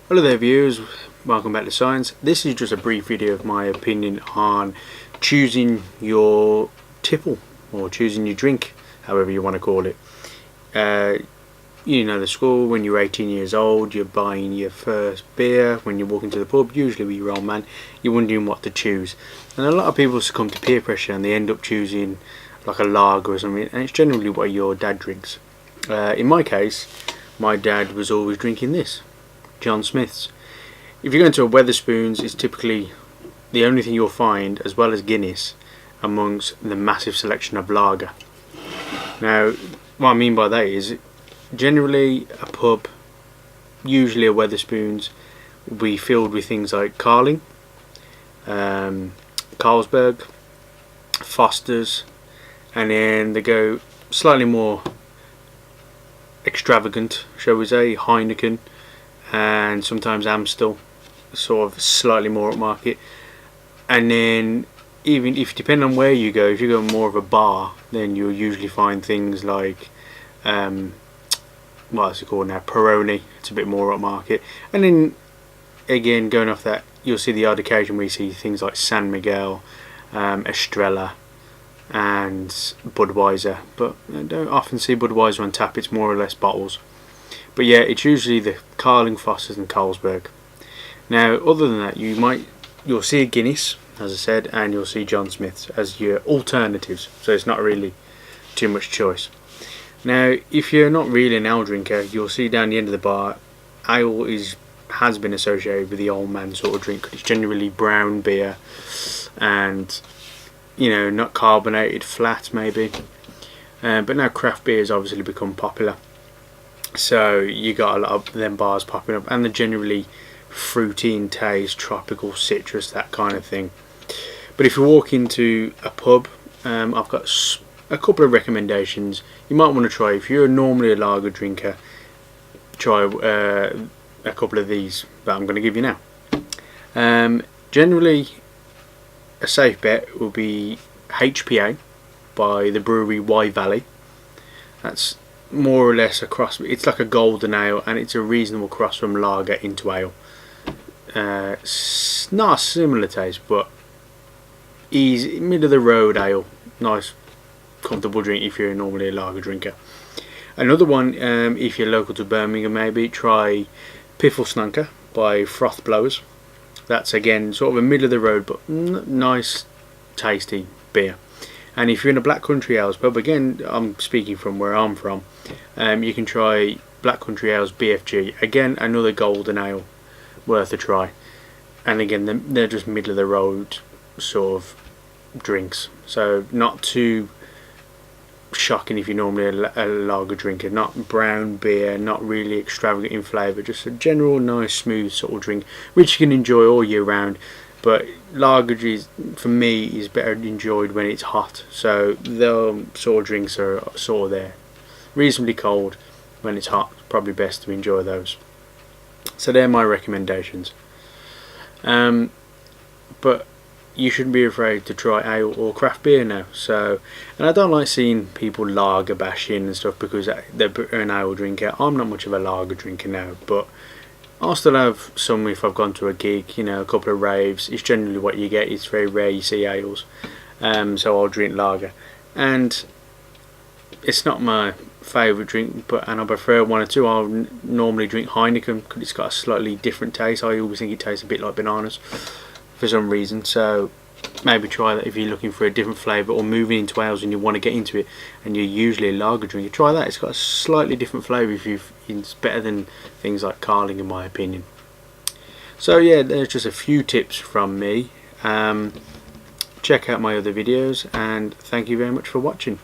Hello there viewers, welcome back to Science. This is just a brief video of my opinion on choosing your tipple or choosing your drink, however you want to call it. You know the score, when you're 18 years old, you're buying your first beer. When you walk into the pub, usually with your old man, you're wondering what to choose. And a lot of people succumb to peer pressure and they end up choosing like a lager or something, and it's generally what your dad drinks. In my case, my dad was always drinking this, John Smith's. If you go into a Wetherspoons, it's typically the only thing you'll find, as well as Guinness, amongst the massive selection of lager. Now, what I mean by that is, generally a pub, usually a Wetherspoons, will be filled with things like Carling, Carlsberg, Foster's, and then they go slightly more extravagant, shall we say, Heineken, and sometimes Amstel, sort of slightly more upmarket. And then even if, depending on where you go, if you go more of a bar, then you'll usually find things like what's it called now, Peroni. It's a bit more upmarket. And then again, going off that, you'll see the odd occasion where you see things like San Miguel, Estrella and Budweiser, but I don't often see Budweiser on tap. It's more or less bottles. But yeah, it's usually the Carling, Foster's and Carlsberg. Now other than that, you'll see a Guinness, as I said, and you'll see John Smith's as your alternatives, so it's not really too much choice. Now if you're not really an ale drinker, you'll see down the end of the bar, ale has been associated with the old man sort of drink. It's generally brown beer and, you know, not carbonated, flat maybe. But now craft beer has obviously become popular, so you got a lot of them bars popping up, and they're generally fruity in taste, tropical, citrus, that kind of thing. But if you walk into a pub, I've got a couple of recommendations you might want to try. If you're normally a lager drinker, try a couple of these that I'm going to give you now. Generally a safe bet will be HPA by the brewery Y Valley. That's more or less a cross. It's like a golden ale, and it's a reasonable cross from lager into ale. Not a similar taste, but easy, middle of the road ale. Nice, comfortable drink if you're normally a lager drinker. Another one, if you're local to Birmingham, maybe try Pifflesnunker by Froth Blowers. That's again sort of a middle of the road but nice tasty beer. And if you're in a Black Country Ales pub, again I'm speaking from where I'm from, you can try Black Country Ales BFG, again another golden ale worth a try. And again they're just middle of the road sort of drinks, so not too shocking if you're normally a lager drinker. Not brown beer, not really extravagant in flavour, just a general nice smooth sort of drink which you can enjoy all year round. But lager for me is better enjoyed when it's hot, so the sort of drinks are sort of there reasonably cold. When it's hot, it's probably best to enjoy those. So they're my recommendations. But you shouldn't be afraid to try ale or craft beer now. So, and I don't like seeing people lager bashing and stuff because they're an ale drinker. I'm not much of a lager drinker now, but I'll still have some if I've gone to a gig, you know, a couple of raves. It's generally what you get. It's very rare you see ales, so I'll drink lager. And it's not my favourite drink, and I prefer one or two. I'll normally drink Heineken because it's got a slightly different taste. I always think it tastes a bit like bananas for some reason, so maybe try that if you're looking for a different flavour or moving into ales and you want to get into it and you're usually a lager drinker. Try that. It's got a slightly different flavour. It's better than things like Carling in my opinion. So yeah, there's just a few tips from me. Check out my other videos, and thank you very much for watching.